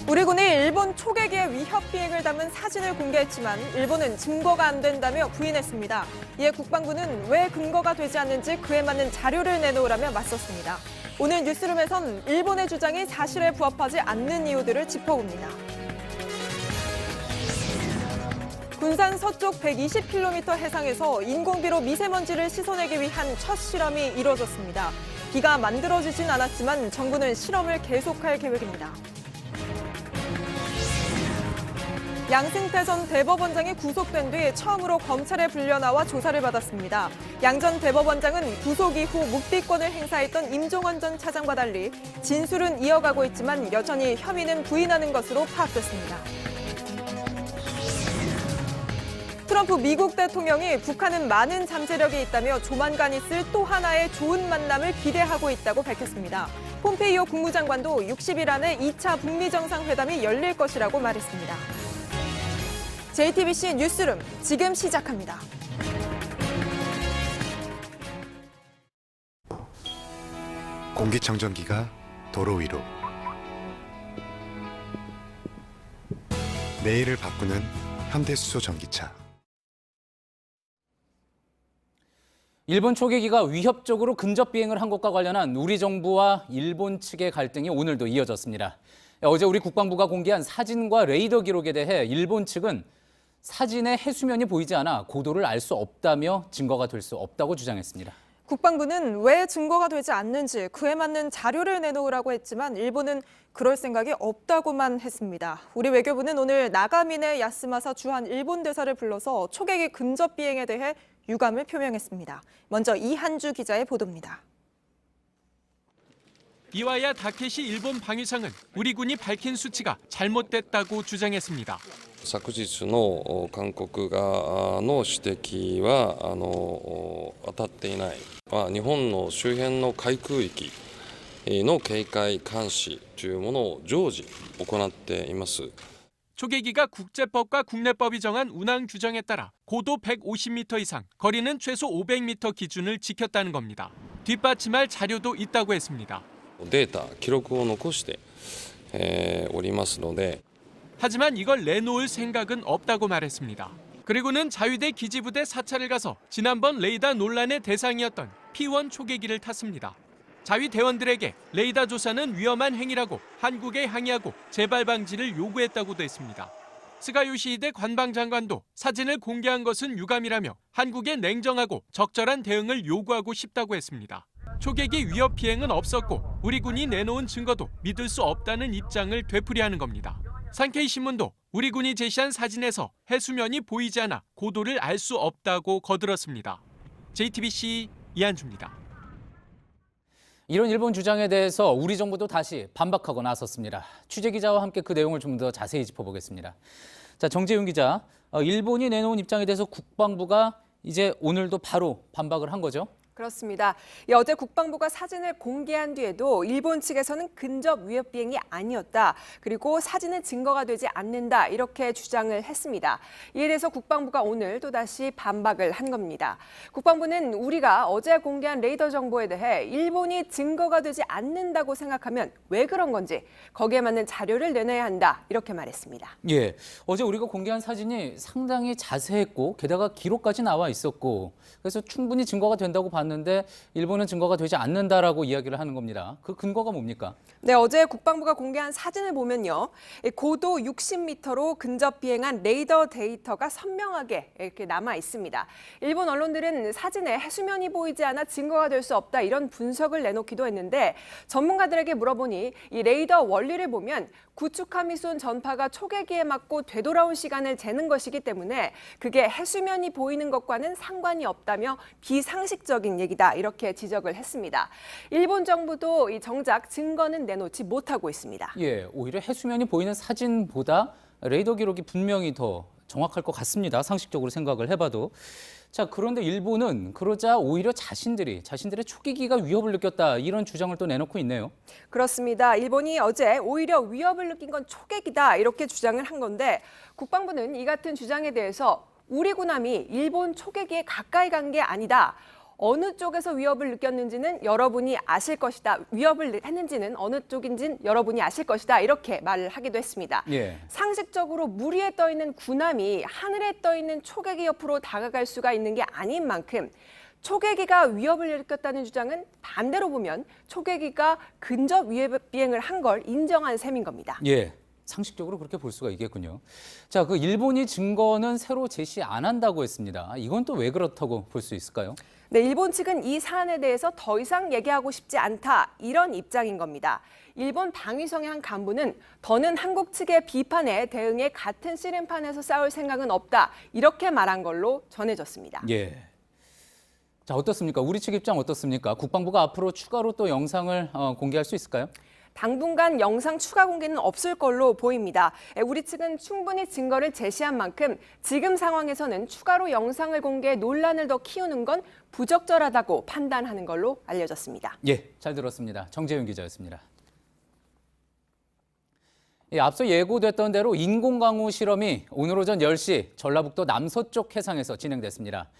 우리 군이 일본 초계기의 위협 비행을 담은 사진을 공개했지만 일본은 증거가 안 된다며 부인했습니다. 이에 국방부는 왜 근거가 되지 않는지 그에 맞는 자료를 내놓으라며 맞섰습니다. 오늘 뉴스룸에선 일본의 주장이 사실에 부합하지 않는 이유들을 짚어봅니다. 군산 서쪽 120km 해상에서 인공비로 미세먼지를 씻어내기 위한 첫 실험이 이뤄졌습니다. 비가 만들어지진 않았지만 정부는 실험을 계속할 계획입니다. 양승태 전 대법원장이 구속된 뒤 처음으로 검찰에 불려나와 조사를 받았습니다. 양 전 대법원장은 구속 이후 묵비권을 행사했던 임종원 전 차장과 달리 진술은 이어가고 있지만 여전히 혐의는 부인하는 것으로 파악됐습니다. 트럼프 미국 대통령이 북한은 많은 잠재력이 있다며 조만간 있을 또 하나의 좋은 만남을 기대하고 있다고 밝혔습니다. 폼페이오 국무장관도 60일 안에 2차 북미 정상회담이 열릴 것이라고 말했습니다. JTBC 뉴스룸 지금 시작합니다. 공기청정기가 도로 위로 내일을 바꾸는 현대수소 전기차. 일본 초계기가 위협적으로 근접 비행을 한 것과 관련한 우리 정부와 일본 측의 갈등이 오늘도 이어졌습니다. 어제 우리 국방부가 공개한 사진과 레이더 기록에 대해 일본 측은 사진에 해수면이 보이지 않아 고도를 알 수 없다며 증거가 될 수 없다고 주장했습니다. 국방부는 왜 증거가 되지 않는지 그에 맞는 자료를 내놓으라고 했지만 일본은 그럴 생각이 없다고만 했습니다. 우리 외교부는 오늘 나가미네 야스마사 주한 일본 대사를 불러서 초계기 근접 비행에 대해 유감을 표명했습니다. 먼저 이한주 기자의 보도입니다. 이와야 다케시 일본 방위상은 우리 군이 밝힌 수치가 잘못됐다고 주장했습니다. 昨日の韓国側の指摘は当たっていない、日本の周辺の海空域の警戒監視というものを常時行っています。 초계기가 국제법과 국내법이 정한 운항 규정에 따라 고도 150m 이상, 거리는 최소 500m 기준을 지켰다는 겁니다. 뒷받침할 자료도 있다고 했습니다. データ、記録を残しておりますので 하지만 이걸 내놓을 생각은 없다고 말했습니다. 그리고는 자위대 기지부대 사찰을 가서 지난번 레이더 논란의 대상이었던 P1 초계기를 탔습니다. 자위 대원들에게 레이더 조사는 위험한 행위라고 한국에 항의하고 재발 방지를 요구했다고도 했습니다. 스가 요시히데 관방장관도 사진을 공개한 것은 유감이라며 한국에 냉정하고 적절한 대응을 요구하고 싶다고 했습니다. 초계기 위협 비행은 없었고 우리 군이 내놓은 증거도 믿을 수 없다는 입장을 되풀이하는 겁니다. 산케이 신문도 우리 군이 제시한 사진에서 해수면이 보이지 않아 고도를 알 수 없다고 거들었습니다. JTBC 이한주입니다. 이런 일본 주장에 대해서 우리 정부도 다시 반박하고 나섰습니다. 취재 기자와 함께 그 내용을 좀 더 자세히 짚어보겠습니다. 자, 정재윤 기자, 일본이 내놓은 입장에 대해서 국방부가 이제 오늘도 바로 반박을 한 거죠? 그렇습니다. 어제 국방부가 사진을 공개한 뒤에도 일본 측에서는 근접 위협 비행이 아니었다. 그리고 사진은 증거가 되지 않는다. 이렇게 주장을 했습니다. 이에 대해서 국방부가 오늘 또다시 반박을 한 겁니다. 국방부는 우리가 어제 공개한 레이더 정보에 대해 일본이 증거가 되지 않는다고 생각하면 왜 그런 건지 거기에 맞는 자료를 내놔야 한다. 이렇게 말했습니다. 예, 어제 우리가 공개한 사진이 상당히 자세했고 게다가 기록까지 나와 있었고 그래서 충분히 증거가 된다고 봤는데 일본은 증거가 되지 않는다라고 이야기를 하는 겁니다. 그 근거가 뭡니까? 네, 어제 국방부가 공개한 사진을 보면요. 고도 60m로 근접 비행한 레이더 데이터가 선명하게 이렇게 남아 있습니다. 일본 언론들은 사진에 해수면이 보이지 않아 증거가 될 수 없다 이런 분석을 내놓기도 했는데 전문가들에게 물어보니 이 레이더 원리를 보면 구축함이 쏜 전파가 초계기에 맞고 되돌아온 시간을 재는 것이기 때문에 그게 해수면이 보이는 것과는 상관이 없다며 비상식적인 얘기다 이렇게 지적을 했습니다. 일본 정부도 이 정작 증거는 내놓지 못하고 있습니다. 예, 오히려 해수면이 보이는 사진보다 레이더 기록이 분명히 더 정확할 것 같습니다. 상식적으로 생각을 해봐도. 자, 그런데 일본은 그러자 오히려 자신들의 초계기가 위협을 느꼈다 이런 주장을 또 내놓고 있네요. 그렇습니다. 일본이 어제 오히려 위협을 느낀 건 초계기다 이렇게 주장을 한 건데 국방부는 이 같은 주장에 대해서 우리 군함이 일본 초계기에 가까이 간 게 아니다. 어느 쪽에서 위협을 느꼈는지는 여러분이 아실 것이다. 위협을 했는지는 어느 쪽인지는 여러분이 아실 것이다. 이렇게 말을 하기도 했습니다. 예. 상식적으로 물 위에 떠 있는 군함이 하늘에 떠 있는 초계기 옆으로 다가갈 수가 있는 게 아닌 만큼 초계기가 위협을 일으켰다는 주장은 반대로 보면 초계기가 근접 위협 비행을 한 걸 인정한 셈인 겁니다. 예. 상식적으로 그렇게 볼 수가 있겠군요. 자, 그 일본이 증거는 새로 제시 안 한다고 했습니다. 이건 또 왜 그렇다고 볼 수 있을까요? 네, 일본 측은 이 사안에 대해서 더 이상 얘기하고 싶지 않다, 이런 입장인 겁니다. 일본 방위성의 한 간부는 더는 한국 측의 비판에 대응해 같은 씨름판에서 싸울 생각은 없다, 이렇게 말한 걸로 전해졌습니다. 예. 자, 어떻습니까? 우리 측 입장 어떻습니까? 국방부가 앞으로 추가로 또 영상을 공개할 수 있을까요? 당분간 영상 추가 공개는 없을 걸로 보입니다. 우리 측은 충분히 증거를 제시한 만큼 지금 상황에서는 추가로 영상을 공개해 논란을 더 키우는 건 부적절하다고 판단하는 걸로 알려졌습니다. 예, 잘 들었습니다. 정재윤 기자였습니다. 예, 앞서 예고됐던 대로 인공강우 실험이 오늘 오전 10시 전라북도 남서쪽 해상에서 진행됐습니다.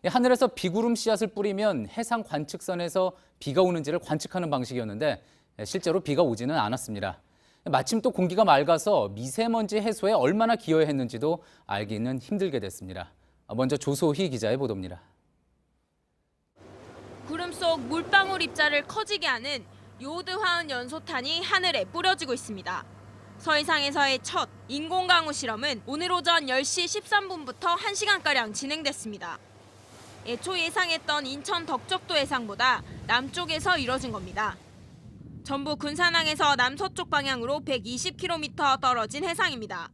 하늘에서 비구름 씨앗을 뿌리면 해상 관측선에서 비가 오는지를 관측하는 방식이었는데 실제로 비가 오지는 않았습니다. 마침 또 공기가 맑아서 미세먼지 해소에 얼마나 기여했는지도 알기는 힘들게 됐습니다. 먼저 조소희 기자의 보도입니다. 구름 속 물방울 입자를 커지게 하는 요오드 화학 연소탄이 하늘에 뿌려지고 있습니다. 서해상에서의 첫 인공강우 실험은 오늘 오전 10시 13분부터 1시간가량 진행됐습니다. 애초 예상했던 인천 덕적도 해상보다 남쪽에서 이뤄진 겁니다. 전북 군산항에서 남서쪽 방향으로 120km 떨어진 해상입니다.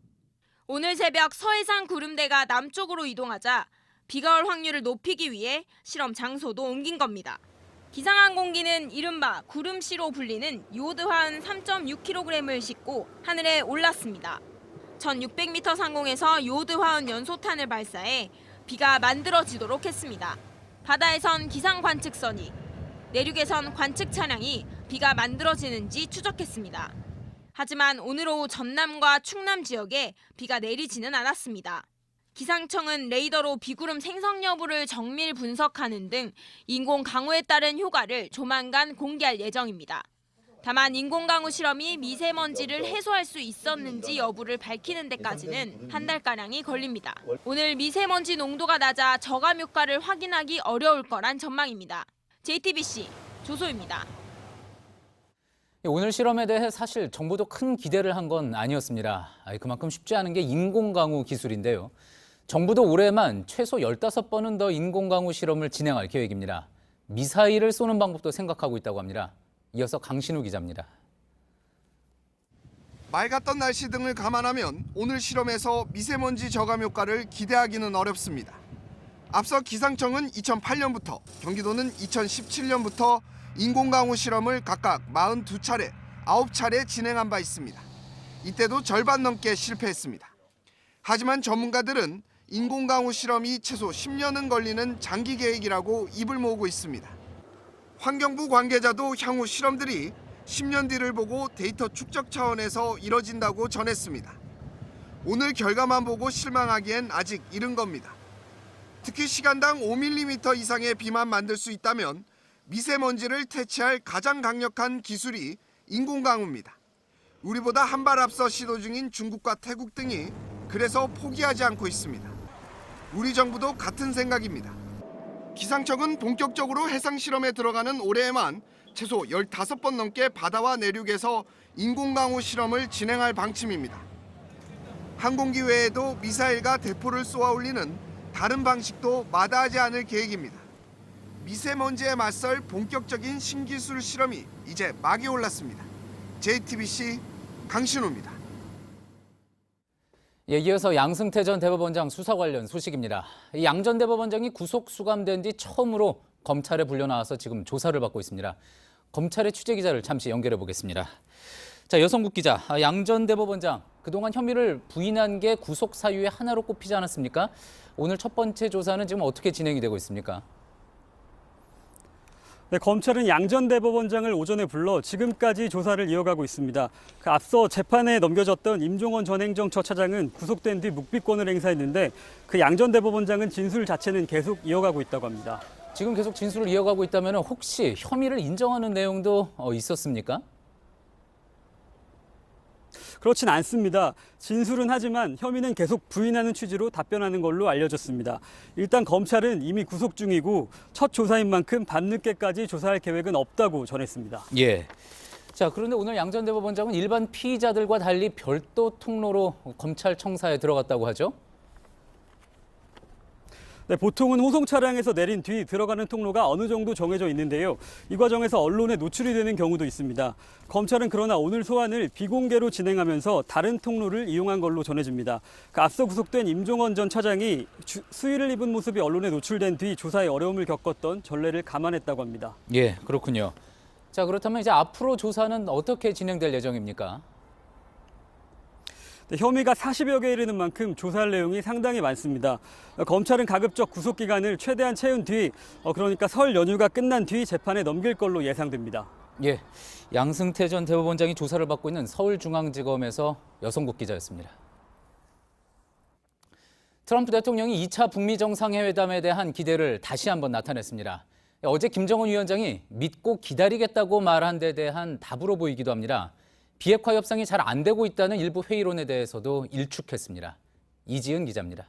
오늘 새벽 서해상 구름대가 남쪽으로 이동하자 비가 올 확률을 높이기 위해 실험 장소도 옮긴 겁니다. 기상항공기는 이른바 구름씨로 불리는 요오드화은 3.6kg을 싣고 하늘에 올랐습니다. 1600m 상공에서 요오드화은 연소탄을 발사해 비가 만들어지도록 했습니다. 바다에선 기상관측선이, 내륙에선 관측 차량이 비가 만들어지는지 추적했습니다. 하지만 오늘 오후 전남과 충남 지역에 비가 내리지는 않았습니다. 기상청은 레이더로 비구름 생성 여부를 정밀 분석하는 등 인공강우에 따른 효과를 조만간 공개할 예정입니다. 다만 인공강우 실험이 미세먼지를 해소할 수 있었는지 여부를 밝히는 데까지는 한 달가량이 걸립니다. 오늘 미세먼지 농도가 낮아 저감 효과를 확인하기 어려울 거란 전망입니다. JTBC 조소입니다. 오늘 실험에 대해 사실 정부도 큰 기대를 한 건 아니었습니다. 그만큼 쉽지 않은 게 인공강우 기술인데요. 정부도 올해만 최소 15번은 더 인공강우 실험을 진행할 계획입니다. 미사일을 쏘는 방법도 생각하고 있다고 합니다. 이어서 강신우 기자입니다. 맑았던 날씨 등을 감안하면 오늘 실험에서 미세먼지 저감 효과를 기대하기는 어렵습니다. 앞서 기상청은 2008년부터, 경기도는 2017년부터 인공강우 실험을 각각 42차례, 9차례 진행한 바 있습니다. 이때도 절반 넘게 실패했습니다. 하지만 전문가들은 인공강우 실험이 최소 10년은 걸리는 장기 계획이라고 입을 모으고 있습니다. 환경부 관계자도 향후 실험들이 10년 뒤를 보고 데이터 축적 차원에서 이뤄진다고 전했습니다. 오늘 결과만 보고 실망하기엔 아직 이른 겁니다. 특히 시간당 5mm 이상의 비만 만들 수 있다면 미세먼지를 퇴치할 가장 강력한 기술이 인공강우입니다. 우리보다 한 발 앞서 시도 중인 중국과 태국 등이 그래서 포기하지 않고 있습니다. 우리 정부도 같은 생각입니다. 기상청은 본격적으로 해상 실험에 들어가는 올해에만 최소 15번 넘게 바다와 내륙에서 인공강우 실험을 진행할 방침입니다. 항공기 외에도 미사일과 대포를 쏘아 올리는 다른 방식도 마다하지 않을 계획입니다. 미세먼지에 맞설 본격적인 신기술 실험이 이제 막이 올랐습니다. JTBC 강신우입니다. 이어서 양승태 전 대법원장 수사 관련 소식입니다. 양 전 대법원장이 구속 수감된 뒤 처음으로 검찰에 불려나와서 지금 조사를 받고 있습니다. 검찰의 취재 기자를 잠시 연결해 보겠습니다. 자, 여성국 기자, 양 전 대법원장 그동안 혐의를 부인한 게 구속 사유의 하나로 꼽히지 않았습니까? 오늘 첫 번째 조사는 지금 어떻게 진행이 되고 있습니까? 네, 검찰은 양 전 대법원장을 오전에 불러 지금까지 조사를 이어가고 있습니다. 앞서 재판에 넘겨졌던 임종원 전 행정처차장은 구속된 뒤 묵비권을 행사했는데 양 전 대법원장은 진술 자체는 계속 이어가고 있다고 합니다. 지금 계속 진술을 이어가고 있다면 혹시 혐의를 인정하는 내용도 있었습니까? 그렇진 않습니다. 진술은 하지만 혐의는 계속 부인하는 취지로 답변하는 걸로 알려졌습니다. 일단 검찰은 이미 구속 중이고 첫 조사인 만큼 밤늦게까지 조사할 계획은 없다고 전했습니다. 예. 자, 그런데 오늘 양 전 대법원장은 일반 피의자들과 달리 별도 통로로 검찰 청사에 들어갔다고 하죠? 네, 보통은 호송 차량에서 내린 뒤 들어가는 통로가 어느 정도 정해져 있는데요. 이 과정에서 언론에 노출이 되는 경우도 있습니다. 검찰은 그러나 오늘 소환을 비공개로 진행하면서 다른 통로를 이용한 걸로 전해집니다. 앞서 구속된 임종원 전 차장이 수의를 입은 모습이 언론에 노출된 뒤 조사에 어려움을 겪었던 전례를 감안했다고 합니다. 예, 그렇군요. 자, 그렇다면 이제 앞으로 조사는 어떻게 진행될 예정입니까? 네, 혐의가 40여 개에 이르는 만큼 조사할 내용이 상당히 많습니다. 검찰은 가급적 구속 기간을 최대한 채운 뒤, 그러니까 설 연휴가 끝난 뒤 재판에 넘길 걸로 예상됩니다. 예, 양승태 전 대법원장이 조사를 받고 있는 서울중앙지검에서 여성국 기자였습니다. 트럼프 대통령이 2차 북미 정상회담에 대한 기대를 다시 한번 나타냈습니다. 어제 김정은 위원장이 믿고 기다리겠다고 말한 데 대한 답으로 보이기도 합니다. 비핵화 협상이 잘 안 되고 있다는 일부 회의론에 대해서도 일축했습니다. 이지은 기자입니다.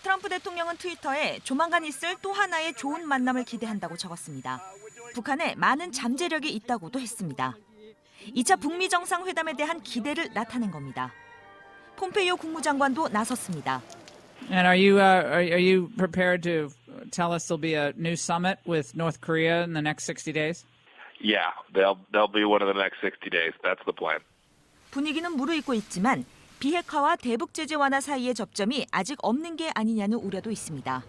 트럼프 대통령은 트위터에 조만간 있을 또 하나의 좋은 만남을 기대한다고 적었습니다. 북한에 많은 잠재력이 있다고도 했습니다. 2차 북미 정상회담에 대한 기대를 나타낸 겁니다. 폼페이오 국무장관도 나섰습니다. And are you prepared to tell us there'll be a new summit with North Korea in the next 60 days? Yeah, they'll be one of the next 60 days. That's the plan. 분위기는 무르익고 있지만 비핵화와 대북 제재 완화 사이의 접점이 아직 없는 게 아니냐는 우려도 있습니다.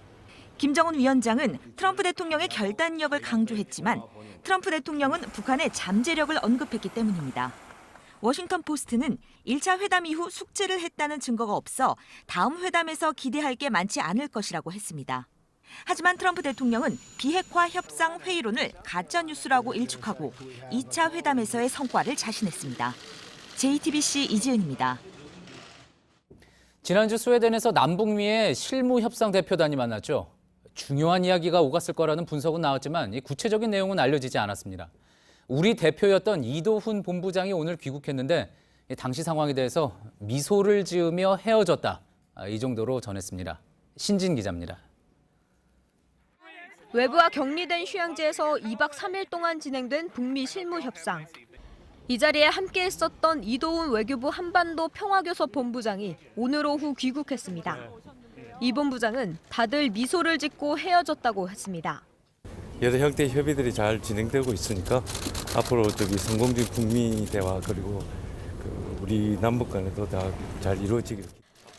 김정은 위원장은 트럼프 대통령의 결단력을 강조했지만 트럼프 대통령은 북한의 잠재력을 언급했기 때문입니다. 워싱턴 포스트는 1차 회담 이후 숙제를 했다는 증거가 없어 다음 회담에서 기대할 게 많지 않을 것이라고 했습니다. 하지만 트럼프 대통령은 비핵화 협상 회의론을 가짜뉴스라고 일축하고 2차 회담에서의 성과를 자신했습니다. JTBC 이지은입니다. 지난주 스웨덴에서 남북미의 실무협상 대표단이 만났죠. 중요한 이야기가 오갔을 거라는 분석은 나왔지만 이 구체적인 내용은 알려지지 않았습니다. 우리 대표였던 이도훈 본부장이 오늘 귀국했는데 당시 상황에 대해서 미소를 지으며 헤어졌다. 이 정도로 전했습니다. 신진 기자입니다. 외부와 격리된 휴양지에서 2박 3일 동안 진행된 북미 실무 협상. 이 자리에 함께 했었던 이도훈 외교부 한반도 평화교섭 본부장이 오늘 오후 귀국했습니다. 이 본부장은 다들 미소를 짓고 헤어졌다고 했습니다. 여러 형태의 협의들이 잘 진행되고 있으니까 앞으로 성공적인 북미 대화 그리고 우리 남북 간에도 다 잘 이루어지기를.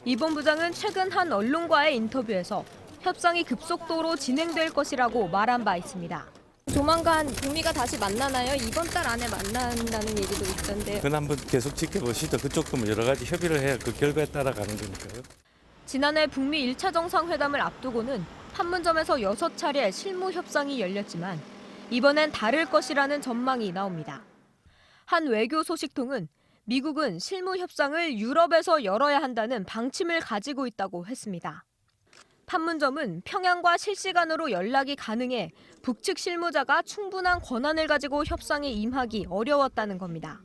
이 본부장은 최근 한 언론과의 인터뷰에서 협상이 급속도로 진행될 것이라고 말한 바 있습니다. 조만간 북미가 다시 만나나요? 이번 달 안에 만난다는 얘기도 있던데요. 그건 한번 계속 지켜보시죠. 그쪽도 여러 가지 협의를 해야 그 결과에 따라가는 거니까요. 지난해 북미 1차 정상회담을 앞두고는 판문점에서 6차례 실무 협상이 열렸지만 이번엔 다를 것이라는 전망이 나옵니다. 한 외교 소식통은 미국은 실무 협상을 유럽에서 열어야 한다는 방침을 가지고 있다고 했습니다. 판문점은 평양과 실시간으로 연락이 가능해 북측 실무자가 충분한 권한을 가지고 협상에 임하기 어려웠다는 겁니다.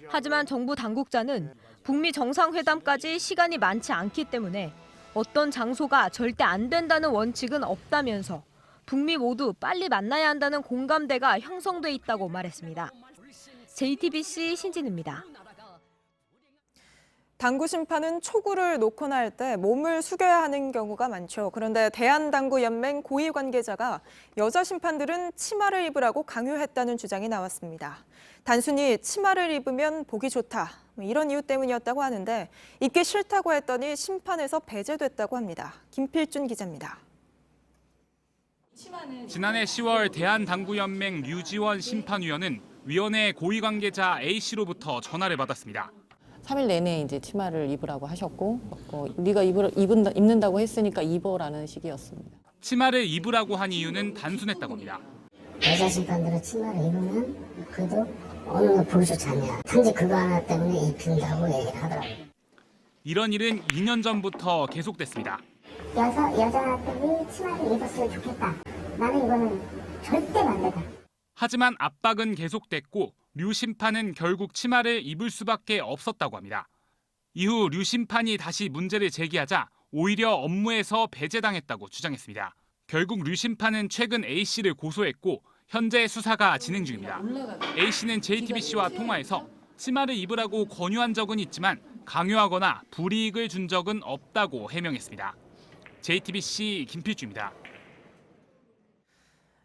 하지만 정부 당국자는 북미 정상회담까지 시간이 많지 않기 때문에 어떤 장소가 절대 안 된다는 원칙은 없다면서 북미 모두 빨리 만나야 한다는 공감대가 형성돼 있다고 말했습니다. JTBC 신진입니다. 당구 심판은 초구를 놓거나 할 때 몸을 숙여야 하는 경우가 많죠. 그런데 대한당구연맹 고위 관계자가 여자 심판들은 치마를 입으라고 강요했다는 주장이 나왔습니다. 단순히 치마를 입으면 보기 좋다, 이런 이유 때문이었다고 하는데 입기 싫다고 했더니 심판에서 배제됐다고 합니다. 김필준 기자입니다. 지난해 10월 대한당구연맹 류지원 심판위원은 위원회 고위 관계자 A씨로부터 전화를 받았습니다. 3일 내내 이제 치마를 입으라고 하셨고, 네가 입는다고 했으니까 입어라는 식이었습니다. 치마를 입으라고 한 이유는 단순했다고 합니다. 여자 심판들은 치마를 입으면 그래도 어느 거 보기 좋지 않냐. 단지 그거 하나 때문에 입힌다고 얘기를 하더라고요. 이런 일은 2년 전부터 계속됐습니다. 여자들이 치마를 입었으면 좋겠다. 나는 이거는 절대 반대다. 하지만 압박은 계속됐고 류 심판은 결국 치마를 입을 수밖에 없었다고 합니다. 이후 류 심판이 다시 문제를 제기하자 오히려 업무에서 배제당했다고 주장했습니다. 결국 류 심판은 최근 A씨를 고소했고 현재 수사가 진행 중입니다. A씨는 JTBC와 통화에서 치마를 입으라고 권유한 적은 있지만 강요하거나 불이익을 준 적은 없다고 해명했습니다. JTBC 김필주입니다.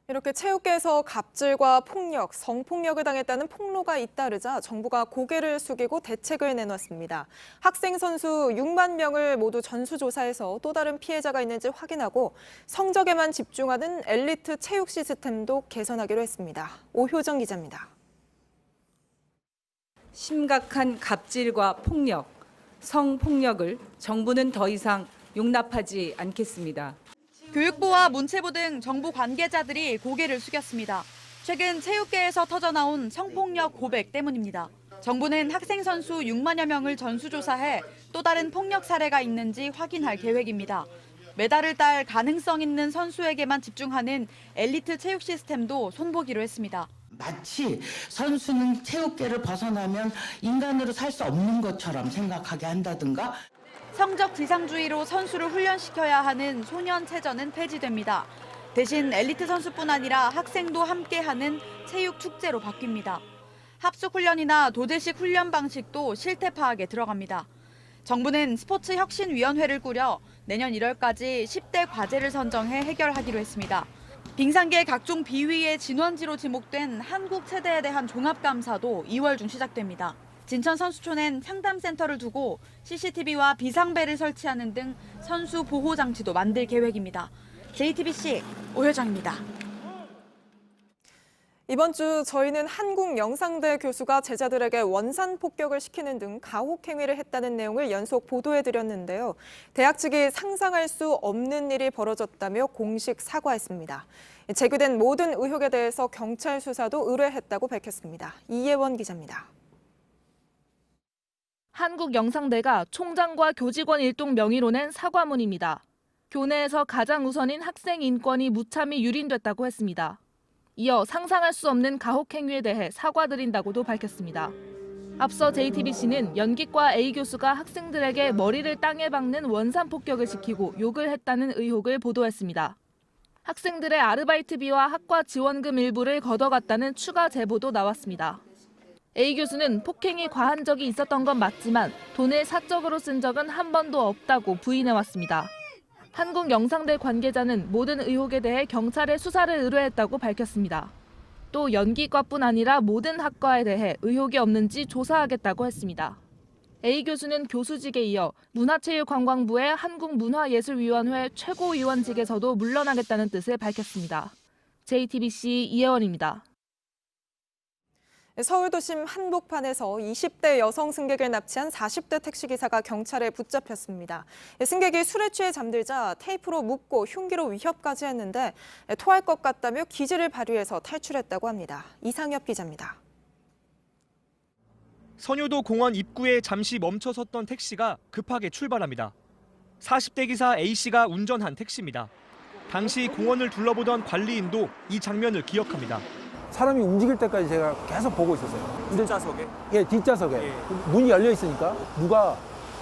이렇게 체육계에서 갑질과 폭력, 성폭력을 당했다는 폭로가 잇따르자 정부가 고개를 숙이고 대책을 내놨습니다. 학생 선수 6만 명을 모두 전수조사해서 또 다른 피해자가 있는지 확인하고 성적에만 집중하는 엘리트 체육 시스템도 개선하기로 했습니다. 오효정 기자입니다. 심각한 갑질과 폭력, 성폭력을 정부는 더 이상 용납하지 않겠습니다. 교육부와 문체부 등 정부 관계자들이 고개를 숙였습니다. 최근 체육계에서 터져나온 성폭력 고백 때문입니다. 정부는 학생 선수 6만여 명을 전수조사해 또 다른 폭력 사례가 있는지 확인할 계획입니다. 메달을 딸 가능성 있는 선수에게만 집중하는 엘리트 체육 시스템도 손보기로 했습니다. 마치 선수는 체육계를 벗어나면 인간으로 살 수 없는 것처럼 생각하게 한다든가. 성적 지상주의로 선수를 훈련시켜야 하는 소년체전은 폐지됩니다. 대신 엘리트 선수뿐 아니라 학생도 함께하는 체육 축제로 바뀝니다. 합숙훈련이나 도제식 훈련 방식도 실태 파악에 들어갑니다. 정부는 스포츠혁신위원회를 꾸려 내년 1월까지 10대 과제를 선정해 해결하기로 했습니다. 빙상계 각종 비위의 진원지로 지목된 한국 체대에 대한 종합감사도 2월 중 시작됩니다. 진천 선수촌엔 상담센터를 두고 CCTV와 비상벨을 설치하는 등 선수 보호 장치도 만들 계획입니다. JTBC 오효정입니다. 이번 주 저희는 한국영상대 교수가 제자들에게 원산 폭격을 시키는 등 가혹 행위를 했다는 내용을 연속 보도해드렸는데요. 대학 측이 상상할 수 없는 일이 벌어졌다며 공식 사과했습니다. 제기된 모든 의혹에 대해서 경찰 수사도 의뢰했다고 밝혔습니다. 이예원 기자입니다. 한국영상대가 총장과 교직원 일동 명의로 낸 사과문입니다. 교내에서 가장 우선인 학생 인권이 무참히 유린됐다고 했습니다. 이어 상상할 수 없는 가혹 행위에 대해 사과드린다고도 밝혔습니다. 앞서 JTBC는 연기과 A 교수가 학생들에게 머리를 땅에 박는 원산 폭격을 시키고 욕을 했다는 의혹을 보도했습니다. 학생들의 아르바이트비와 학과 지원금 일부를 걷어갔다는 추가 제보도 나왔습니다. A 교수는 폭행이 과한 적이 있었던 건 맞지만 돈을 사적으로 쓴 적은 한 번도 없다고 부인해왔습니다. 한국영상대 관계자는 모든 의혹에 대해 경찰에 수사를 의뢰했다고 밝혔습니다. 또 연기과뿐 아니라 모든 학과에 대해 의혹이 없는지 조사하겠다고 했습니다. A 교수는 교수직에 이어 문화체육관광부의 한국문화예술위원회 최고위원직에서도 물러나겠다는 뜻을 밝혔습니다. JTBC 이혜원입니다. 서울도심 한복판에서 20대 여성 승객을 납치한 40대 택시기사가 경찰에 붙잡혔습니다. 승객이 술에 취해 잠들자 테이프로 묶고 흉기로 위협까지 했는데 토할 것 같다며 기지를 발휘해서 탈출했다고 합니다. 이상엽 기자입니다. 선유도 공원 입구에 잠시 멈춰섰던 택시가 급하게 출발합니다. 40대 기사 A씨가 운전한 택시입니다. 당시 공원을 둘러보던 관리인도 이 장면을 기억합니다. 사람이 움직일 때까지 제가 계속 보고 있었어요. 뒷좌석에? 예, 뒷좌석에. 문이 열려 있으니까 누가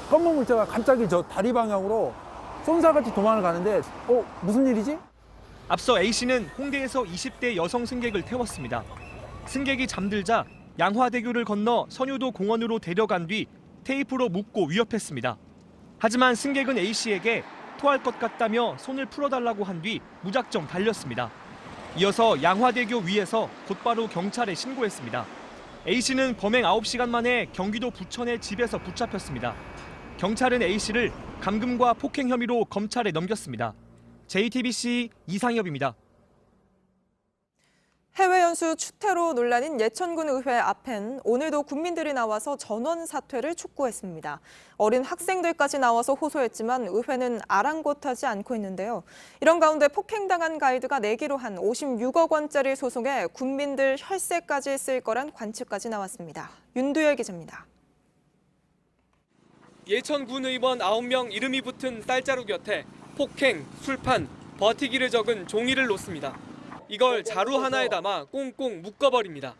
검은 물체가 갑자기 저 다리 방향으로 쏜살같이 도망을 가는데 무슨 일이지? 앞서 A씨는 홍대에서 20대 여성 승객을 태웠습니다. 승객이 잠들자 양화대교를 건너 선유도 공원으로 데려간 뒤 테이프로 묶고 위협했습니다. 하지만 승객은 A씨에게 토할 것 같다며 손을 풀어달라고 한 뒤 무작정 달렸습니다. 이어서 양화대교 위에서 곧바로 경찰에 신고했습니다. A씨는 범행 9시간 만에 경기도 부천의 집에서 붙잡혔습니다. 경찰은 A씨를 감금과 폭행 혐의로 검찰에 넘겼습니다. JTBC 이상엽입니다. 해외 연수 추태로 논란인 예천군 의회 앞엔 오늘도 국민들이 나와서 전원 사퇴를 촉구했습니다. 어린 학생들까지 나와서 호소했지만 의회는 아랑곳하지 않고 있는데요. 이런 가운데 폭행당한 가이드가 내기로 한 56억 원짜리 소송에 국민들 혈세까지 쓸 거란 관측까지 나왔습니다. 윤두열 기자입니다. 예천군 의원 9명 이름이 붙은 쌀자루 곁에 폭행, 술판, 버티기를 적은 종이를 놓습니다. 이걸 자루 하나에 담아 꽁꽁 묶어버립니다.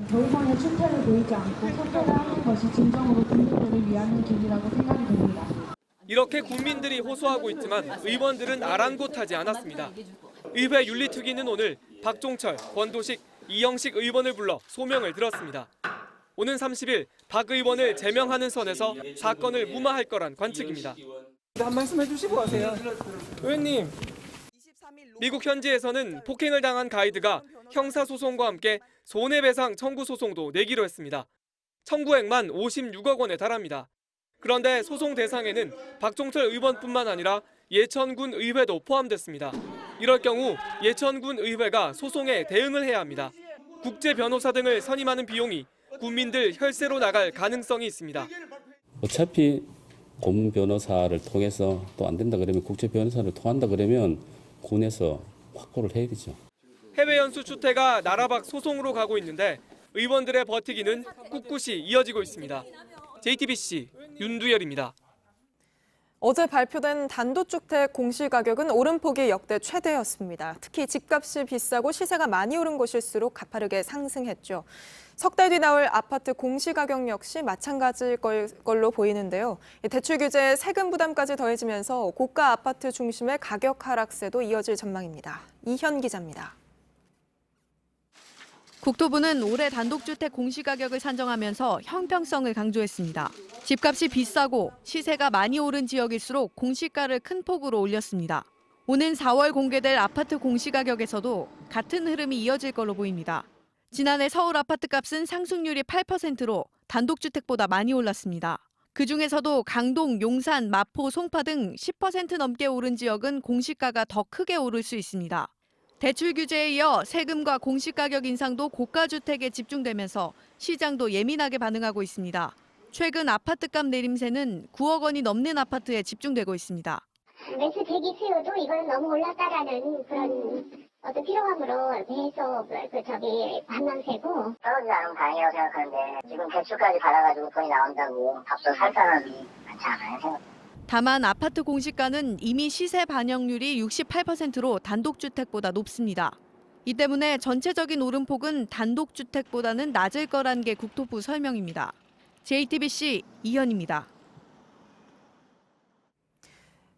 더 이상의 추태를 보이지 않고 선택을 하는 것이 진정으로 국민들을 위한 길이라고 생각이 됩니다. 이렇게 국민들이 호소하고 있지만 의원들은 아랑곳하지 않았습니다. 의회 윤리특위는 오늘 박종철, 권도식, 이영식 의원을 불러 소명을 들었습니다. 오는 30일 박 의원을 제명하는 선에서 사건을 무마할 거란 관측입니다. 한 말씀 해주시고 가세요. 의원님. 미국 현지에서는 폭행을 당한 가이드가 형사소송과 함께 손해배상 청구 소송도 내기로 했습니다. 청구액만 56억 원에 달합니다. 그런데 소송 대상에는 박종철 의원뿐만 아니라 예천군 의회도 포함됐습니다. 이럴 경우 예천군 의회가 소송에 대응을 해야 합니다. 국제 변호사 등을 선임하는 비용이 국민들 혈세로 나갈 가능성이 있습니다. 어차피 고문 변호사를 통해서 또 안 된다 그러면 국제 변호사를 통한다 그러면 군에서 확보를 해야 되죠. 해외 연수 추태가 나라 밖 소송으로 가고 있는데 의원들의 버티기는 꿋꿋이 이어지고 있습니다. JTBC 윤두열입니다. 어제 발표된 단독주택 공시가격은 오름폭이 역대 최대였습니다. 특히 집값이 비싸고 시세가 많이 오른 곳일수록 가파르게 상승했죠. 석 달 뒤 나올 아파트 공시가격 역시 마찬가지일 걸로 보이는데요. 대출 규제에 세금 부담까지 더해지면서 고가 아파트 중심의 가격 하락세도 이어질 전망입니다. 이현 기자입니다. 국토부는 올해 단독주택 공시가격을 산정하면서 형평성을 강조했습니다. 집값이 비싸고 시세가 많이 오른 지역일수록 공시가를 큰 폭으로 올렸습니다. 오는 4월 공개될 아파트 공시가격에서도 같은 흐름이 이어질 걸로 보입니다. 지난해 서울 아파트값은 상승률이 8%로 단독주택보다 많이 올랐습니다. 그중에서도 강동, 용산, 마포, 송파 등 10% 넘게 오른 지역은 공시가가 더 크게 오를 수 있습니다. 대출 규제에 이어 세금과 공시가격 인상도 고가주택에 집중되면서 시장도 예민하게 반응하고 있습니다. 최근 아파트값 내림세는 9억 원이 넘는 아파트에 집중되고 있습니다. 매수 대기 수요도 이건 너무 올랐다라는 그런 어떤 피로감으로 해서 반망세고 떨어지지 않으면 다행이라고 생각하는데 지금 대출까지 받아가지고 돈이 나온다고 밥도 살 사람이 많지 않아요. 다만 아파트 공시가는 이미 시세 반영률이 68%로 단독주택보다 높습니다. 이 때문에 전체적인 오름폭은 단독주택보다는 낮을 거란 게 국토부 설명입니다. JTBC 이현입니다.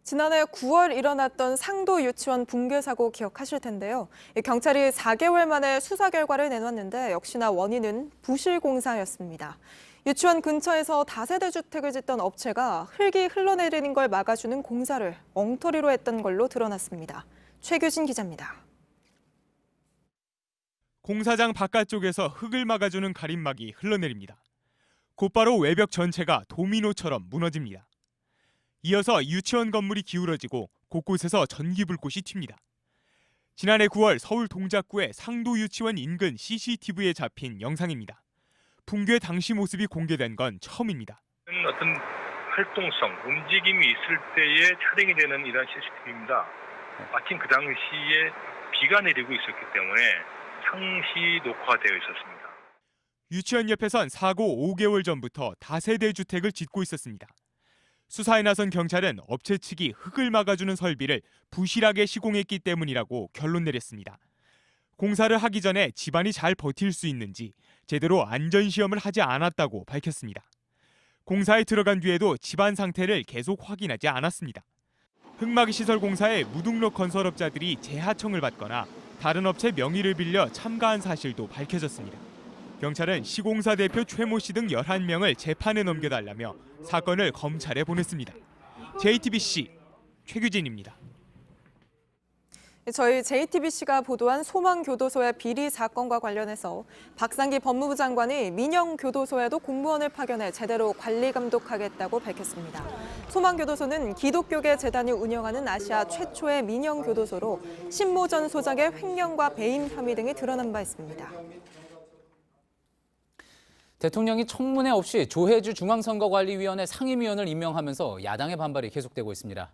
지난해 9월 일어났던 상도 유치원 붕괴 사고 기억하실 텐데요. 경찰이 4개월 만에 수사 결과를 내놨는데 역시나 원인은 부실 공사였습니다. 유치원 근처에서 다세대 주택을 짓던 업체가 흙이 흘러내리는 걸 막아주는 공사를 엉터리로 했던 걸로 드러났습니다. 최규진 기자입니다. 공사장 바깥쪽에서 흙을 막아주는 가림막이 흘러내립니다. 곧바로 외벽 전체가 도미노처럼 무너집니다. 이어서 유치원 건물이 기울어지고 곳곳에서 전기불꽃이 튑니다. 지난해 9월 서울 동작구의 상도 유치원 인근 CCTV에 잡힌 영상입니다. 붕괴 당시 모습이 공개된 건 처음입니다. 어떤 활동성, 움직임이 있을 때에 촬영이 되는 이런 CCTV입니다. 마침 그 당시에 비가 내리고 있었기 때문에 상시 녹화되어 있었습니다. 유치원 옆에선 사고 5개월 전부터 다세대 주택을 짓고 있었습니다. 수사에 나선 경찰은 업체 측이 흙을 막아주는 설비를 부실하게 시공했기 때문이라고 결론 내렸습니다. 공사를 하기 전에 집안이 잘 버틸 수 있는지 제대로 안전시험을 하지 않았다고 밝혔습니다. 공사에 들어간 뒤에도 집안 상태를 계속 확인하지 않았습니다. 흙막 시설 공사에 무등록 건설업자들이 재하청을 받거나 다른 업체 명의를 빌려 참가한 사실도 밝혀졌습니다. 경찰은 시공사 대표 최모 씨 등 11명을 재판에 넘겨달라며 사건을 검찰에 보냈습니다. JTBC 최규진입니다. 저희 JTBC가 보도한 소망교도소의 비리 사건과 관련해서 박상기 법무부 장관이 민영교도소에도 공무원을 파견해 제대로 관리 감독하겠다고 밝혔습니다. 소망교도소는 기독교계 재단이 운영하는 아시아 최초의 민영교도소로 신모 전 소장의 횡령과 배임 혐의 등이 드러난 바 있습니다. 대통령이 청문회 없이 조혜주 중앙선거관리위원회 상임위원을 임명하면서 야당의 반발이 계속되고 있습니다.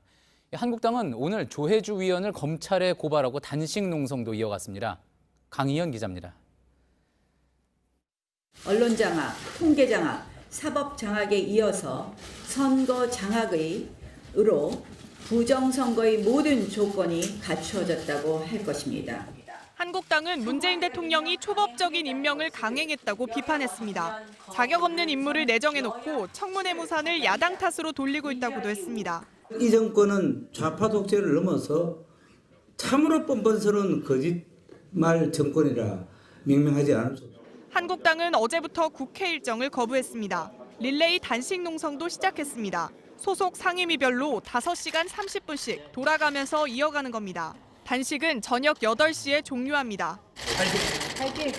한국당은 오늘 조혜주 위원을 검찰에 고발하고 단식 농성도 이어갔습니다. 강희연 기자입니다. 언론 장악, 통계 장악, 사법 장악에 이어서 선거 장악으로 부정선거의 모든 조건이 갖추어졌다고 할 것입니다. 한국당은 문재인 대통령이 초법적인 임명을 강행했다고 비판했습니다. 자격 없는 인물을 내정해놓고 청문회 무산을 야당 탓으로 돌리고 있다고도 했습니다. 이 정권은 좌파 독재를 넘어서 참으로 뻔뻔스러운 거짓말 정권이라 명명하지 않을 수 없습니다. 한국당은 어제부터 국회 일정을 거부했습니다. 릴레이 단식 농성도 시작했습니다. 소속 상임위별로 5시간 30분씩 돌아가면서 이어가는 겁니다. 단식은 저녁 8시에 종료합니다. 파이팅!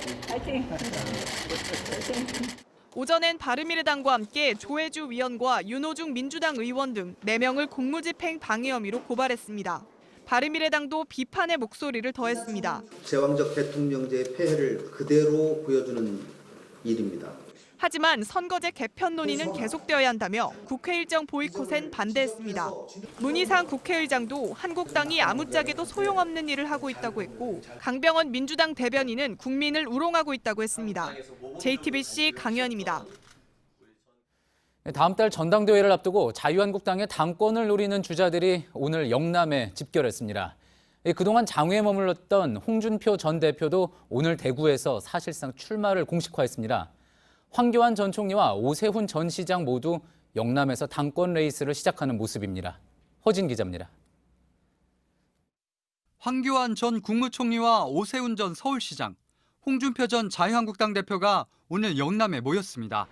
오전엔 바른미래당과 함께 조혜주 위원과 윤호중 민주당 의원 등 4명을 공무집행 방해 혐의로 고발했습니다. 바른미래당도 비판의 목소리를 더했습니다. 제왕적 대통령제의 폐해를 그대로 보여주는 일입니다. 하지만 선거제 개편 논의는 계속되어야 한다며 국회 일정 보이콧엔 반대했습니다. 문희상 국회의장도 한국당이 아무짝에도 소용없는 일을 하고 있다고 했고 강병원 민주당 대변인은 국민을 우롱하고 있다고 했습니다. JTBC 강현입니다. 다음 달 전당대회를 앞두고 자유한국당의 당권을 노리는 주자들이 오늘 영남에 집결했습니다. 그동안 장외에 머물렀던 홍준표 전 대표도 오늘 대구에서 사실상 출마를 공식화했습니다. 황교안 전 총리와 오세훈 전 시장 모두 영남에서 당권 레이스를 시작하는 모습입니다. 허진 기자입니다. 황교안 전 국무총리와 오세훈 전 서울시장, 홍준표 전 자유한국당 대표가 오늘 영남에 모였습니다.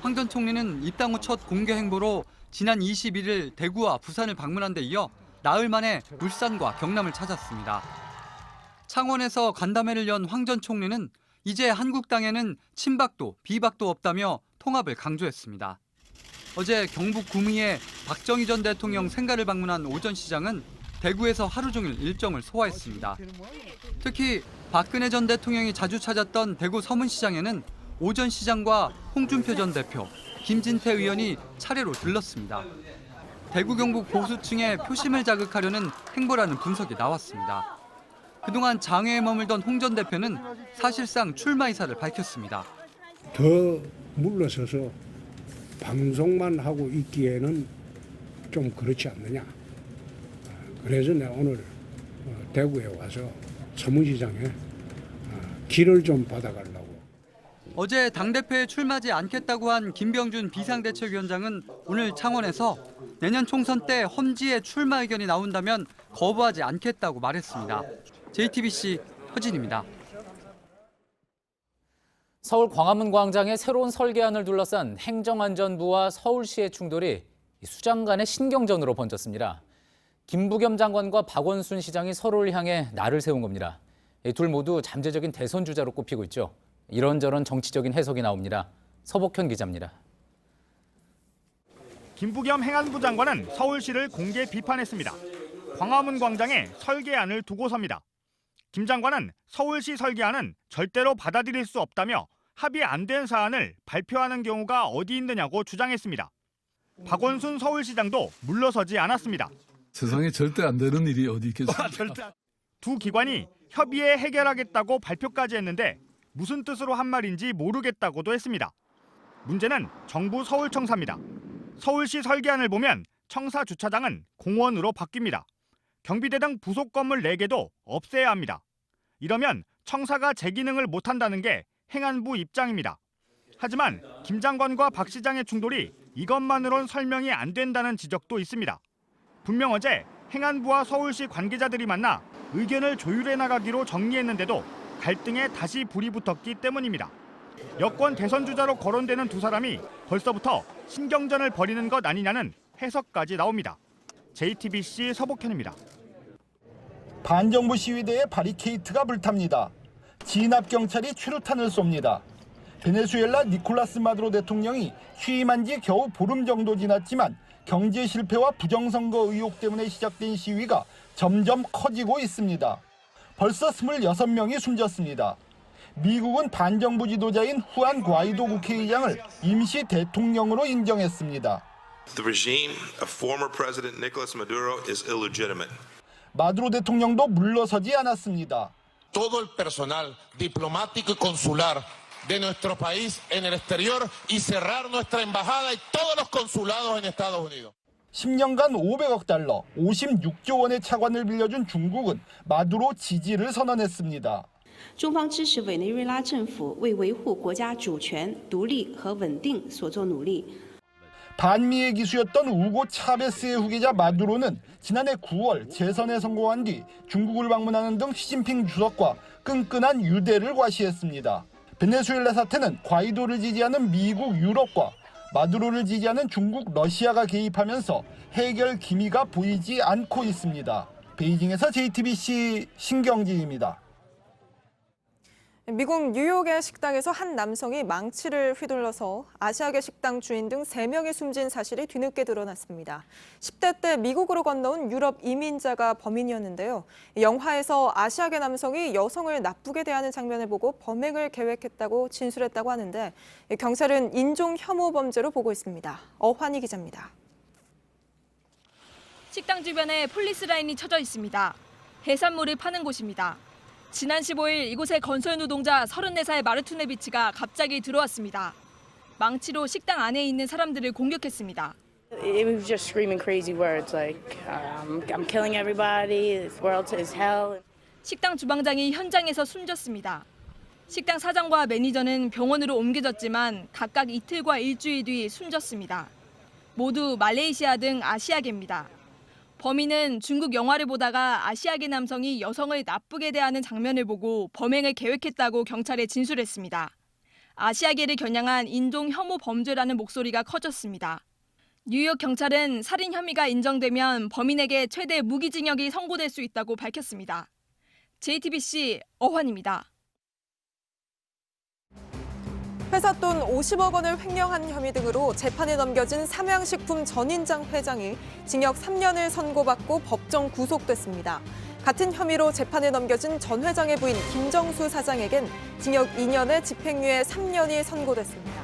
황 전 총리는 입당 후 첫 공개 행보로 지난 21일 대구와 부산을 방문한 데 이어 나흘 만에 울산과 경남을 찾았습니다. 창원에서 간담회를 연 황 전 총리는 이제 한국당에는 친박도 비박도 없다며 통합을 강조했습니다. 어제 경북 구미에 박정희 전 대통령 생가를 방문한 오 전 시장은 대구에서 하루 종일 일정을 소화했습니다. 특히 박근혜 전 대통령이 자주 찾았던 대구 서문시장에는 오 전 시장과 홍준표 전 대표, 김진태 의원이 차례로 들렀습니다. 대구 경북 보수층의 표심을 자극하려는 행보라는 분석이 나왔습니다. 그동안 장외에 머물던 홍 전 대표는 사실상 출마 의사를 밝혔습니다. 더 물러서서 방송만 하고 있기에는 좀 그렇지 않느냐. 그래서 내가 오늘 대구에 와서 서문시장에 길을 좀 받아가려고. 어제 당대표에 출마하지 않겠다고 한 김병준 비상대책위원장은 오늘 창원에서 내년 총선 때 험지에 출마 의견이 나온다면 거부하지 않겠다고 말했습니다. JTBC 허진입니다. 서울 광화문 광장의 새로운 설계안을 둘러싼 행정안전부와 서울시의 충돌이 수장 간의 신경전으로 번졌습니다. 김부겸 장관과 박원순 시장이 서로를 향해 날을 세운 겁니다. 둘 모두 잠재적인 대선 주자로 꼽히고 있죠. 이런저런 정치적인 해석이 나옵니다. 서복현 기자입니다. 김부겸 행안부 장관은 서울시를 공개 비판했습니다. 광화문 광장에 설계안을 두고섭니다. 김 장관은 서울시 설계안은 절대로 받아들일 수 없다며 합의 안 된 사안을 발표하는 경우가 어디 있느냐고 주장했습니다. 박원순 서울시장도 물러서지 않았습니다. 세상에 절대 안 되는 일이 어디 있겠습니까? 두 기관이 협의해 해결하겠다고 발표까지 했는데 무슨 뜻으로 한 말인지 모르겠다고도 했습니다. 문제는 정부 서울청사입니다. 서울시 설계안을 보면 청사 주차장은 공원으로 바뀝니다. 경비대 등 부속 건물 4개도 없애야 합니다. 이러면 청사가 제 기능을 못한다는 게 행안부 입장입니다. 하지만 김 장관과 박 시장의 충돌이 이것만으론 설명이 안 된다는 지적도 있습니다. 분명 어제 행안부와 서울시 관계자들이 만나 의견을 조율해 나가기로 정리했는데도 갈등에 다시 불이 붙었기 때문입니다. 여권 대선 주자로 거론되는 두 사람이 벌써부터 신경전을 벌이는 것 아니냐는 해석까지 나옵니다. JTBC 서복현입니다. 반정부 시위대의 바리케이트가 불탑니다. 진압 경찰이 최루탄을 쏩니다. 베네수엘라 니콜라스 마두로 대통령이 취임한 지 겨우 보름 정도 지났지만 경제 실패와 부정선거 의혹 때문에 시작된 시위가 점점 커지고 있습니다. 벌써 26명이 숨졌습니다. 미국은 반정부 지도자인 후안 과이도 국회의장을 임시 대통령으로 인정했습니다. The regime of former President Nicolas Maduro is illegitimate. 마두로 대통령도 물러서지 않았습니다. Todo el personal diplomático y consular de nuestro país en el exterior y cerrar nuestra embajada y todos los consulados en Estados Unidos. 10년간 500억 달러, 56조 원의 차관을 빌려준 중국은 마두로 지지를 선언했습니다. 中方支持委内瑞拉政府为维护国家主权、独立和稳定所做努力。 반미의 기수였던 우고 차베스의 후계자 마두로는 지난해 9월 재선에 성공한 뒤 중국을 방문하는 등 시진핑 주석과 끈끈한 유대를 과시했습니다. 베네수엘라 사태는 과이도를 지지하는 미국, 유럽과 마두로를 지지하는 중국, 러시아가 개입하면서 해결 기미가 보이지 않고 있습니다. 베이징에서 JTBC 신경진입니다. 미국 뉴욕의 식당에서 한 남성이 망치를 휘둘러서 아시아계 식당 주인 등 3명이 숨진 사실이 뒤늦게 드러났습니다. 10대 때 미국으로 건너온 유럽 이민자가 범인이었는데요. 영화에서 아시아계 남성이 여성을 나쁘게 대하는 장면을 보고 범행을 계획했다고 진술했다고 하는데 경찰은 인종 혐오 범죄로 보고 있습니다. 어환희 기자입니다. 식당 주변에 폴리스 라인이 쳐져 있습니다. 해산물을 파는 곳입니다. 지난 15일 이곳에 건설 노동자 34살 마르투네비치가 갑자기 들어왔습니다. 망치로 식당 안에 있는 사람들을 공격했습니다. It was just screaming crazy words like I'm killing everybody. This world is hell. 식당 주방장이 현장에서 숨졌습니다. 식당 사장과 매니저는 병원으로 옮겨졌지만 각각 이틀과 일주일 뒤 숨졌습니다. 모두 말레이시아 등 아시아계입니다. 범인은 중국 영화를 보다가 아시아계 남성이 여성을 나쁘게 대하는 장면을 보고 범행을 계획했다고 경찰에 진술했습니다. 아시아계를 겨냥한 인종 혐오 범죄라는 목소리가 커졌습니다. 뉴욕 경찰은 살인 혐의가 인정되면 범인에게 최대 무기징역이 선고될 수 있다고 밝혔습니다. JTBC 어환입니다. 회사 돈 50억 원을 횡령한 혐의 등으로 재판에 넘겨진 삼양식품 전인장 회장이 징역 3년을 선고받고 법정 구속됐습니다. 같은 혐의로 재판에 넘겨진 전 회장의 부인 김정수 사장에겐 징역 2년에 집행유예 3년이 선고됐습니다.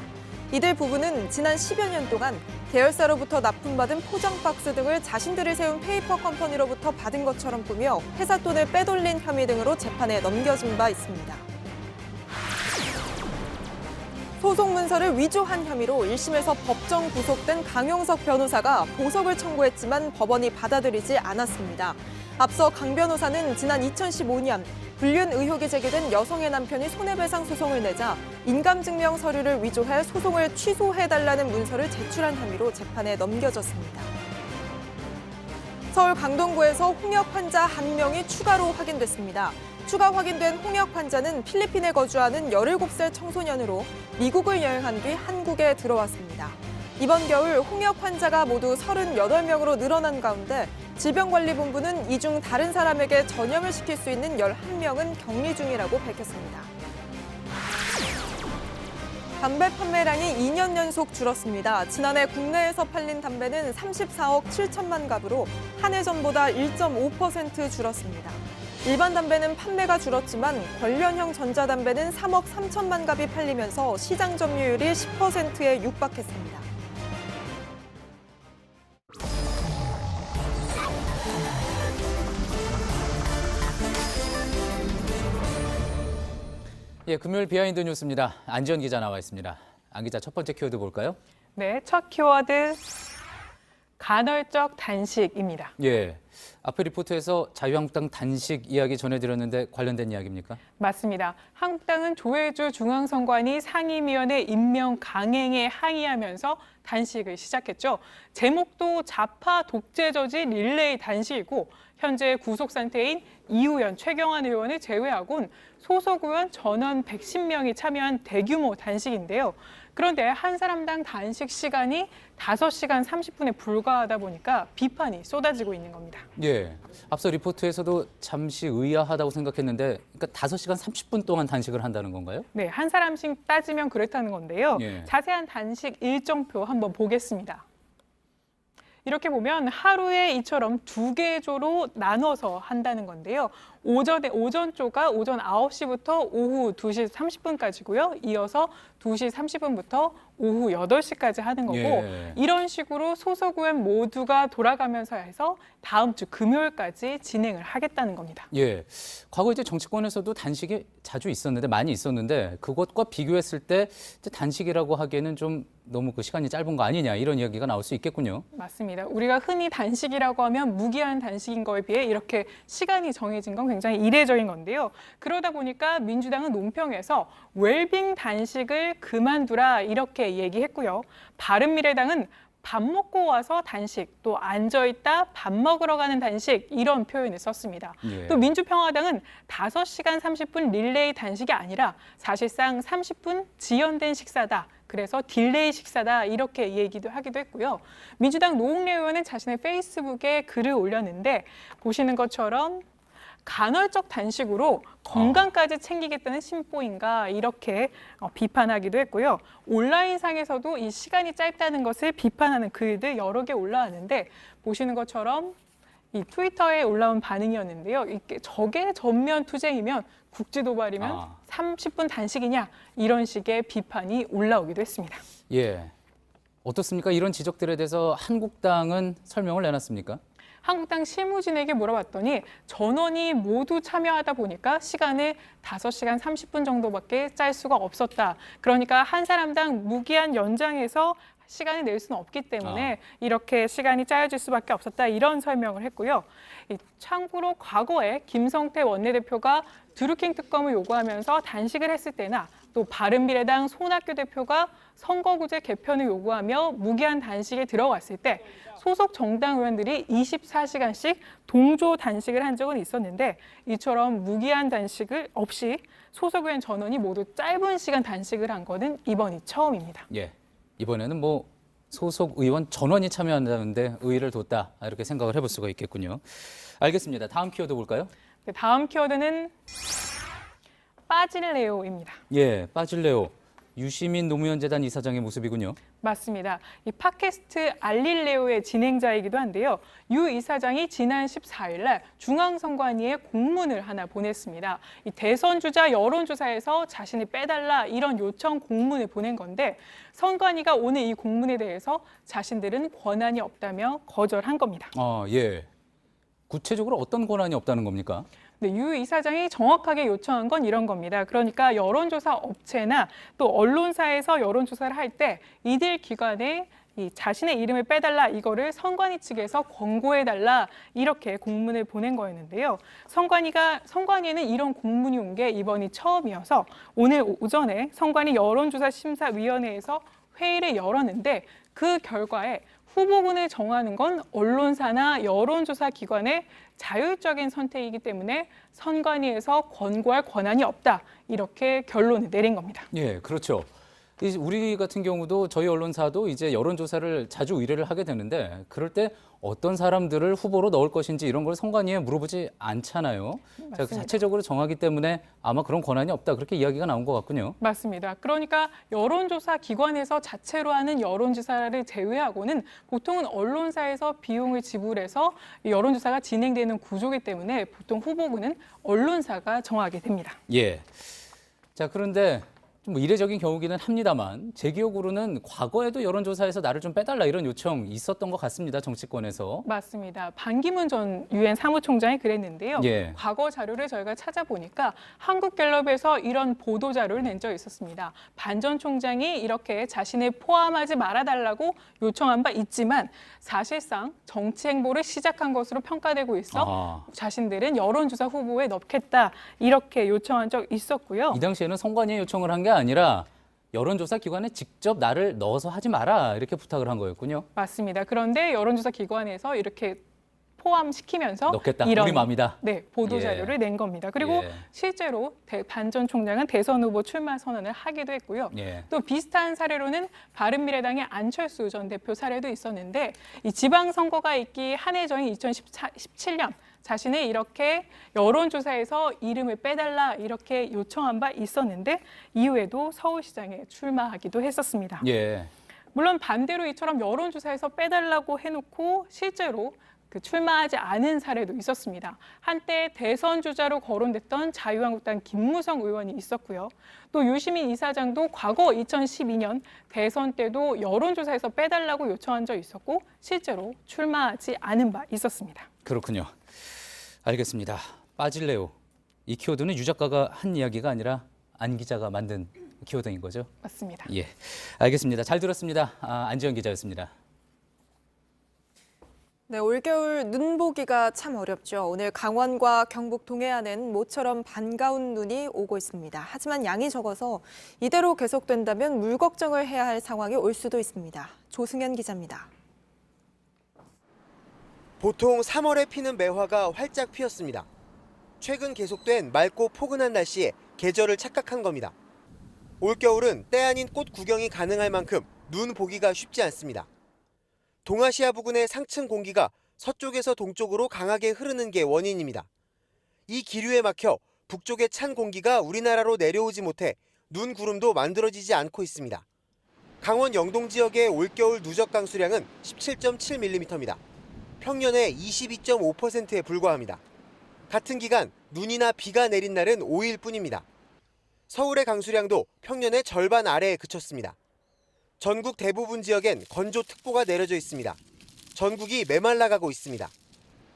이들 부부는 지난 10여 년 동안 계열사로부터 납품받은 포장 박스 등을 자신들이 세운 페이퍼 컴퍼니로부터 받은 것처럼 꾸며 회사 돈을 빼돌린 혐의 등으로 재판에 넘겨진 바 있습니다. 소송 문서를 위조한 혐의로 1심에서 법정 구속된 강용석 변호사가 보석을 청구했지만 법원이 받아들이지 않았습니다. 앞서 강 변호사는 지난 2015년 불륜 의혹이 제기된 여성의 남편이 손해배상 소송을 내자 인감증명 서류를 위조해 소송을 취소해달라는 문서를 제출한 혐의로 재판에 넘겨졌습니다. 서울 강동구에서 홍역 환자 1명이 추가로 확인됐습니다. 추가 확인된 홍역 환자는 필리핀에 거주하는 17살 청소년으로 미국을 여행한 뒤 한국에 들어왔습니다. 이번 겨울 홍역 환자가 모두 38명으로 늘어난 가운데 질병관리본부는 이 중 다른 사람에게 전염을 시킬 수 있는 11명은 격리 중이라고 밝혔습니다. 담배 판매량이 2년 연속 줄었습니다. 지난해 국내에서 팔린 담배는 34억 7천만 갑으로 한 해 전보다 1.5% 줄었습니다. 일반 담배는 판매가 줄었지만 관련형 전자담배는 3억 3천만 갑이 팔리면서 시장 점유율이 10%에 육박했습니다. 예, 금요일 비하인드 뉴스입니다. 안지연 기자 나와 있습니다. 안 기자, 첫 번째 키워드 볼까요? 네, 첫 키워드 간헐적 단식입니다. 예, 앞에 리포트에서 자유한국당 단식 이야기 전해드렸는데 관련된 이야기입니까? 맞습니다. 한국당은 조혜주 중앙선관위 상임위원회 임명 강행에 항의하면서 단식을 시작했죠. 제목도 좌파 독재 저지 릴레이 단식이고 현재 구속 상태인 이우연, 최경환 의원을 제외하고는 소속 의원 전원 110명이 참여한 대규모 단식인데요. 그런데 한 사람당 단식 시간이 5시간 30분에 불과하다 보니까 비판이 쏟아지고 있는 겁니다. 예, 앞서 리포트에서도 잠시 의아하다고 생각했는데 그러니까 5시간 30분 동안 단식을 한다는 건가요? 네, 한 사람씩 따지면 그렇다는 건데요. 예. 자세한 단식 일정표 한번 보겠습니다. 이렇게 보면 하루에 이처럼 2개 조로 나눠서 한다는 건데요. 오전 조가 오전 9시부터 오후 2시 30분까지고요. 이어서 2시 30분부터 오후 8시까지 하는 거고 예. 이런 식으로 소속 의원 모두가 돌아가면서 해서 다음 주 금요일까지 진행을 하겠다는 겁니다. 예, 과거 이제 정치권에서도 단식이 자주 있었는데 많이 있었는데 그것과 비교했을 때 이제 단식이라고 하기에는 좀 너무 그 시간이 짧은 거 아니냐 이런 이야기가 나올 수 있겠군요. 맞습니다. 우리가 흔히 단식이라고 하면 무기한 단식인 거에 비해 이렇게 시간이 정해진 건 굉장히 이례적인 건데요. 그러다 보니까 민주당은 논평에서 웰빙 단식을 그만두라 이렇게 얘기했고요. 바른미래당은 밥 먹고 와서 단식, 또 앉아있다 밥 먹으러 가는 단식 이런 표현을 썼습니다. 예. 또 민주평화당은 5시간 30분 릴레이 단식이 아니라 사실상 30분 지연된 식사다. 그래서 딜레이 식사다 이렇게 얘기도 하기도 했고요. 민주당 노웅래 의원은 자신의 페이스북에 글을 올렸는데 보시는 것처럼 간헐적 단식으로 건강까지 챙기겠다는 심보인가 이렇게 비판하기도 했고요. 온라인상에서도 이 시간이 짧다는 것을 비판하는 글들 여러 개 올라왔는데 보시는 것처럼 이 트위터에 올라온 반응이었는데요. 이게 저게 전면 투쟁이면 국지 도발이면 30분 단식이냐 이런 식의 비판이 올라오기도 했습니다. 예, 어떻습니까? 이런 지적들에 대해서 한국당은 설명을 내놨습니까? 한국당 실무진에게 물어봤더니 전원이 모두 참여하다 보니까 시간을 5시간 30분 정도밖에 짤 수가 없었다. 그러니까 한 사람당 무기한 연장해서 시간을 낼 수는 없기 때문에 이렇게 시간이 짜여질 수밖에 없었다. 이런 설명을 했고요. 참고로 과거에 김성태 원내대표가 드루킹 특검을 요구하면서 단식을 했을 때나 또 바른미래당 손학규 대표가 선거구제 개편을 요구하며 무기한 단식에 들어갔을 때 소속 정당 의원들이 24시간씩 동조 단식을 한 적은 있었는데 이처럼 무기한 단식을 없이 소속 의원 전원이 모두 짧은 시간 단식을 한 거는 이번이 처음입니다. 예, 이번에는 뭐 소속 의원 전원이 참여한다는데 의의를 뒀다 이렇게 생각을 해볼 수가 있겠군요. 알겠습니다. 다음 키워드 볼까요? 네, 다음 키워드는 빠질래요입니다. 예, 빠질래요. 유시민 노무현 재단 이사장의 모습이군요. 맞습니다. 이 팟캐스트 알릴레오의 진행자이기도 한데요. 유 이사장이 지난 14일 날 중앙선관위에 공문을 하나 보냈습니다. 이 대선 주자 여론조사에서 자신을 빼달라 이런 요청 공문을 보낸 건데 선관위가 오늘 이 공문에 대해서 자신들은 권한이 없다며 거절한 겁니다. 예. 구체적으로 어떤 권한이 없다는 겁니까? 네, 유 이사장이 정확하게 요청한 건 이런 겁니다. 그러니까 여론조사 업체나 또 언론사에서 여론조사를 할 때 이들 기관에 이 자신의 이름을 빼달라 이거를 선관위 측에서 권고해달라 이렇게 공문을 보낸 거였는데요. 선관위에는 이런 공문이 온 게 이번이 처음이어서 오늘 오전에 선관위 여론조사심사위원회에서 회의를 열었는데 그 결과에 후보군을 정하는 건 언론사나 여론조사 기관의 자율적인 선택이기 때문에 선관위에서 권고할 권한이 없다. 이렇게 결론을 내린 겁니다. 예, 그렇죠. 우리 같은 경우도 저희 언론사도 이제 여론조사를 자주 의뢰를 하게 되는데 그럴 때 어떤 사람들을 후보로 넣을 것인지 이런 걸 선관위에 물어보지 않잖아요. 자, 자체적으로 정하기 때문에 아마 그런 권한이 없다 그렇게 이야기가 나온 것 같군요. 맞습니다. 그러니까 여론조사 기관에서 자체로 하는 여론조사를 제외하고는 보통은 언론사에서 비용을 지불해서 여론조사가 진행되는 구조이기 때문에 보통 후보군은 언론사가 정하게 됩니다. 예. 자, 그런데 뭐 이례적인 경우기는 합니다만 제 기억으로는 과거에도 여론조사에서 나를 좀 빼달라 이런 요청 있었던 것 같습니다. 정치권에서. 맞습니다. 반기문 전 유엔 사무총장이 그랬는데요. 예. 과거 자료를 저희가 찾아보니까 한국갤럽에서 이런 보도 자료를 낸 적이 있었습니다. 반 전 총장이 이렇게 자신을 포함하지 말아달라고 요청한 바 있지만 사실상 정치 행보를 시작한 것으로 평가되고 있어 자신들은 여론조사 후보에 넣겠다 이렇게 요청한 적 있었고요. 이 당시에는 선관위에 요청을 한 게 아니라 여론조사 기관에 직접 나를 넣어서 하지 마라 이렇게 부탁을 한 거였군요. 맞습니다. 그런데 여론조사 기관에서 이렇게 포함시키면서 넣겠다. 이런 우리 맘이다. 네, 보도 자료를 낸 겁니다. 그리고 실제로 반 전 총장은 대선 후보 출마 선언을 하기도 했고요. 또 비슷한 사례로는 바른미래당의 안철수 전 대표 사례도 있었는데 이 지방선거가 있기 한 해 전인 2017년 자신을 이렇게 여론조사에서 이름을 빼달라 이렇게 요청한 바 있었는데 이후에도 서울시장에 출마하기도 했었습니다. 예. 물론 반대로 이처럼 여론조사에서 빼달라고 해놓고 실제로 출마하지 않은 사례도 있었습니다. 한때 대선 주자로 거론됐던 자유한국당 김무성 의원이 있었고요. 또 유시민 이사장도 과거 2012년 대선 때도 여론조사에서 빼달라고 요청한 적이 있었고 실제로 출마하지 않은 바 있었습니다. 그렇군요. 알겠습니다. 빠질래요. 이 키워드는 유 작가가 한 이야기가 아니라 안 기자가 만든 키워드인 거죠? 맞습니다. 예, 알겠습니다. 잘 들었습니다. 안지영 기자였습니다. 네, 올겨울 눈 보기가 참 어렵죠. 오늘 강원과 경북 동해안은 모처럼 반가운 눈이 오고 있습니다. 하지만 양이 적어서 이대로 계속된다면 물 걱정을 해야 할 상황이 올 수도 있습니다. 조승현 기자입니다. 보통 3월에 피는 매화가 활짝 피었습니다. 최근 계속된 맑고 포근한 날씨에 계절을 착각한 겁니다. 올겨울은 때 아닌 꽃 구경이 가능할 만큼 눈 보기가 쉽지 않습니다. 동아시아 부근의 상층 공기가 서쪽에서 동쪽으로 강하게 흐르는 게 원인입니다. 이 기류에 막혀 북쪽의 찬 공기가 우리나라로 내려오지 못해 눈 구름도 만들어지지 않고 있습니다. 강원 영동 지역의 올겨울 누적 강수량은 17.7mm입니다. 평년의 22.5%에 불과합니다. 같은 기간 눈이나 비가 내린 날은 5일 뿐입니다. 서울의 강수량도 평년의 절반 아래에 그쳤습니다. 전국 대부분 지역엔 건조특보가 내려져 있습니다. 전국이 메말라가고 있습니다.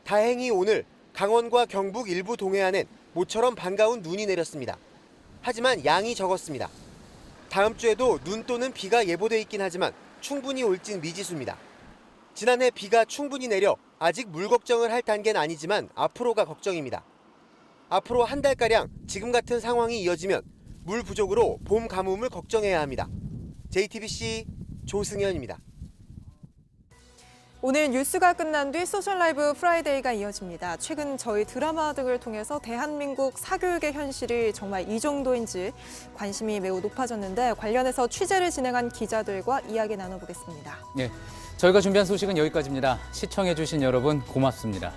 다행히 오늘 강원과 경북 일부 동해안엔 모처럼 반가운 눈이 내렸습니다. 하지만 양이 적었습니다. 다음 주에도 눈 또는 비가 예보돼 있긴 하지만 충분히 올진 미지수입니다. 지난해 비가 충분히 내려 아직 물 걱정을 할 단계는 아니지만 앞으로가 걱정입니다. 앞으로 한 달가량 지금 같은 상황이 이어지면 물 부족으로 봄 가뭄을 걱정해야 합니다. JTBC 조승현입니다. 오늘 뉴스가 끝난 뒤 소셜 라이브 프라이데이가 이어집니다. 최근 저희 드라마 등을 통해서 대한민국 사교육의 현실이 정말 이 정도인지 관심이 매우 높아졌는데 관련해서 취재를 진행한 기자들과 이야기 나눠보겠습니다. 네, 저희가 준비한 소식은 여기까지입니다. 시청해주신 여러분 고맙습니다.